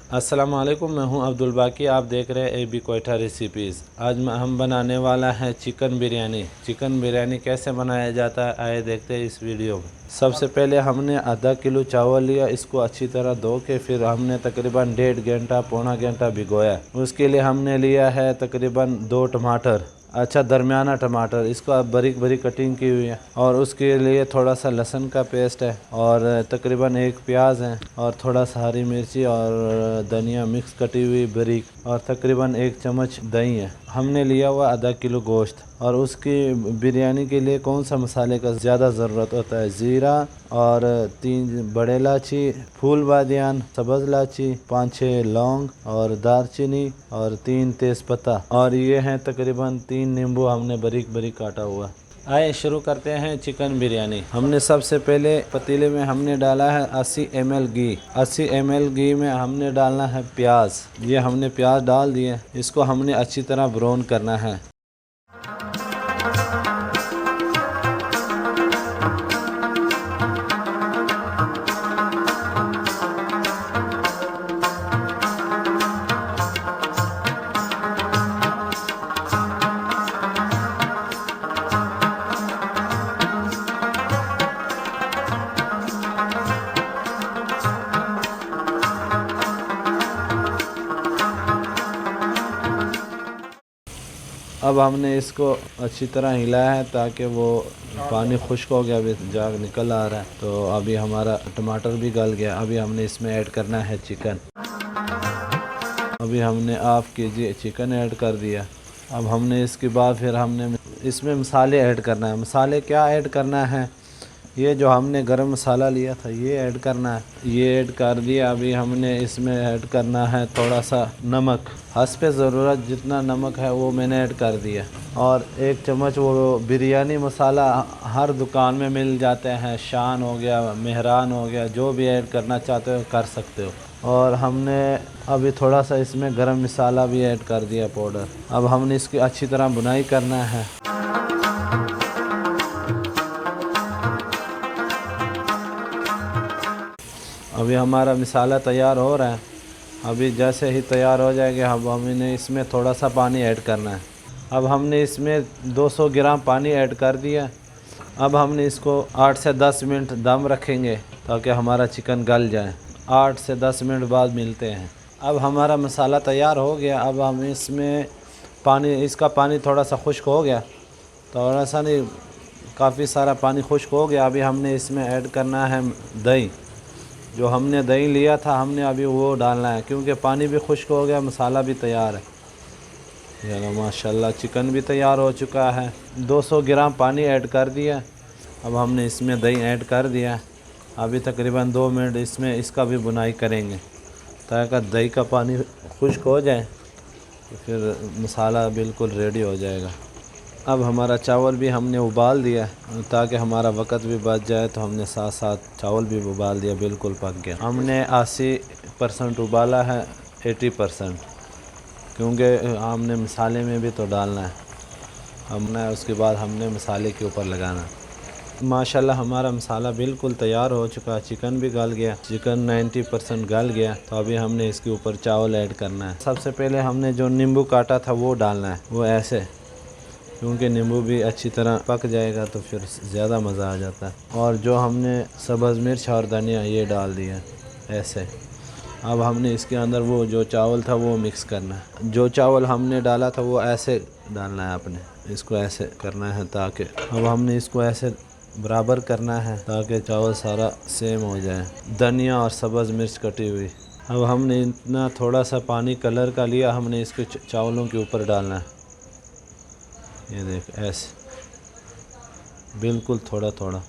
अस्सलाम वालेकुम, मैं हूं अब्दुल बाकी। आप देख रहे हैं AB कोयटा रेसिपीज़। आज हम बनाने वाला है चिकन बिरयानी। चिकन बिरयानी कैसे बनाया जाता है आइए देखते हैं इस वीडियो में। सबसे पहले हमने आधा किलो चावल लिया, इसको अच्छी तरह धो के फिर हमने तकरीबन 1.5 घंटा पौना घंटा भिगोया। उसके लिए हमने लिया है तकरीबन 2 टमाटर, अच्छा दरमियाना टमाटर, इसको आप बारीक बारीक कटिंग की हुई है। और उसके लिए थोड़ा सा लहसुन का पेस्ट है और तकरीबन 1 प्याज है और थोड़ा सा हरी मिर्ची और धनिया मिक्स कटी हुई बारीक, और तकरीबन 1 चम्मच दही है। हमने लिया हुआ आधा किलो गोश्त। और उसकी बिरयानी के लिए कौन सा मसाले का ज़्यादा ज़रूरत होता है, ज़ीरा और 3 बड़े इलायची, फूल बादियान, सब्ज़ इलायची, 5-6 लौंग और दालचीनी और 3 तेज़पत्ता, और ये हैं तकरीबन 3 नींबू हमने बारीक बारीक काटा हुआ। आइए शुरू करते हैं चिकन बिरयानी। हमने सबसे पहले पतीले में हमने डाला है 80 ml घी। 80 ml घी में हमने डालना है प्याज। ये हमने प्याज डाल दिए, इसको हमने अच्छी तरह ब्राउन करना है। अब हमने इसको अच्छी तरह हिलाया है ताकि वो पानी खुश्क हो गया, अभी जाग निकल आ रहा है। तो अभी हमारा टमाटर भी गल गया। अभी हमने इसमें ऐड करना है चिकन। अभी हमने ½ kg चिकन ऐड कर दिया। अब हमने इसके बाद फिर हमने इसमें मसाले ऐड करना है। मसाले क्या ऐड करना है, ये जो हमने गरम मसाला लिया था ये ऐड करना है, ये ऐड कर दिया। अभी हमने इसमें ऐड करना है थोड़ा सा नमक, हस्बे ज़रूरत जितना नमक है वो मैंने ऐड कर दिया। और 1 चम्मच वो बिरयानी मसाला हर दुकान में मिल जाते हैं, शान हो गया, मेहरान हो गया, जो भी ऐड करना चाहते हो कर सकते हो। और हमने अभी थोड़ा सा इसमें गरम मसाला भी ऐड कर दिया पाउडर। अब हमने इसकी अच्छी तरह बुनाई करना है। अभी हमारा मसाला तैयार हो रहा है। अभी जैसे ही तैयार हो जाएगा अब हमने इसमें थोड़ा सा पानी ऐड करना है। अब हमने इसमें 200 ग्राम पानी ऐड कर दिया। अब हमने इसको 8 से 10 मिनट दम रखेंगे ताकि हमारा चिकन गल जाए। 8 से 10 मिनट बाद मिलते हैं। अब हमारा मसाला तैयार हो गया। अब हम इसमें इसका पानी थोड़ा सा खुश्क हो गया, थोड़ा सा नहीं, काफ़ी सारा पानी खुश्क हो गया। अभी हमने इसमें ऐड करना है दही। जो हमने दही लिया था हमने अभी वो डालना है, क्योंकि पानी भी खुश्क हो गया, मसाला भी तैयार है। ये माशाल्लाह चिकन भी तैयार हो चुका है। 200 ग्राम पानी ऐड कर दिया। अब हमने इसमें दही ऐड कर दिया। अभी तकरीबन 2 मिनट इसमें इसका भी बुनाई करेंगे ताकि दही का पानी खुश्क हो जाए, तो फिर मसाला बिल्कुल रेडी हो जाएगा। अब हमारा चावल भी हमने उबाल दिया ताकि हमारा वक्त भी बच जाए, तो हमने साथ साथ चावल भी उबाल दिया, बिल्कुल पक गया। हमने 80% उबाला है, 80%, क्योंकि हमने मसाले में भी तो डालना है। हमने उसके बाद हमने मसाले के ऊपर लगाना। माशाल्लाह हमारा मसाला बिल्कुल तैयार हो चुका है। चिकन भी गल गया, चिकन 90% गल गया। तो अभी हमने इसके ऊपर चावल ऐड करना है। सबसे पहले हमने जो नींबू काटा था वो डालना है, वो ऐसे, क्योंकि नींबू भी अच्छी तरह पक जाएगा तो फिर ज़्यादा मज़ा आ जाता है। और जो हमने सब्ज़ मिर्च और धनिया ये डाल दिया ऐसे। अब हमने इसके अंदर वो जो चावल था वो मिक्स करना है। जो चावल हमने डाला था वो ऐसे डालना है, अपने इसको ऐसे करना है ताकि, अब हमने इसको ऐसे बराबर करना है ताकि चावल सारा सेम हो जाए। धनिया और सब्ज़ मिर्च कटी हुई। अब हमने इतना थोड़ा सा पानी कलर का लिया, हमने इसको चावलों के ऊपर डालना है। ये देख ऐसे बिल्कुल थोड़ा थोड़ा,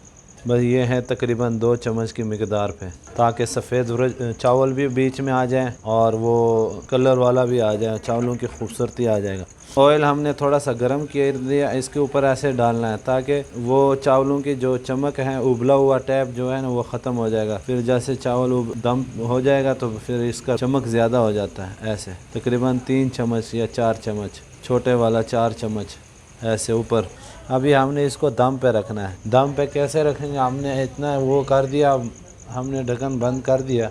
बस ये है तकरीबन 2 चम्मच की मिकदार पे, ताकि सफ़ेद चावल भी बीच में आ जाए और वो कलर वाला भी आ जाए, चावलों की खूबसूरती आ जाएगा। ऑयल हमने थोड़ा सा गर्म कर दिया, इसके ऊपर ऐसे डालना है ताकि वो चावलों की जो चमक है, उबला हुआ टैप जो है ना वो ख़त्म हो जाएगा। फिर जैसे चावल दम हो जाएगा तो फिर इसका चमक ज़्यादा हो जाता है। ऐसे तकरीबन 3 चम्मच या 4 चम्मच, छोटे वाला 4 चम्मच ऐसे ऊपर। अभी हमने इसको दम पे रखना है। दम पे कैसे रखेंगे, हमने इतना वो कर दिया, हमने ढक्कन बंद कर दिया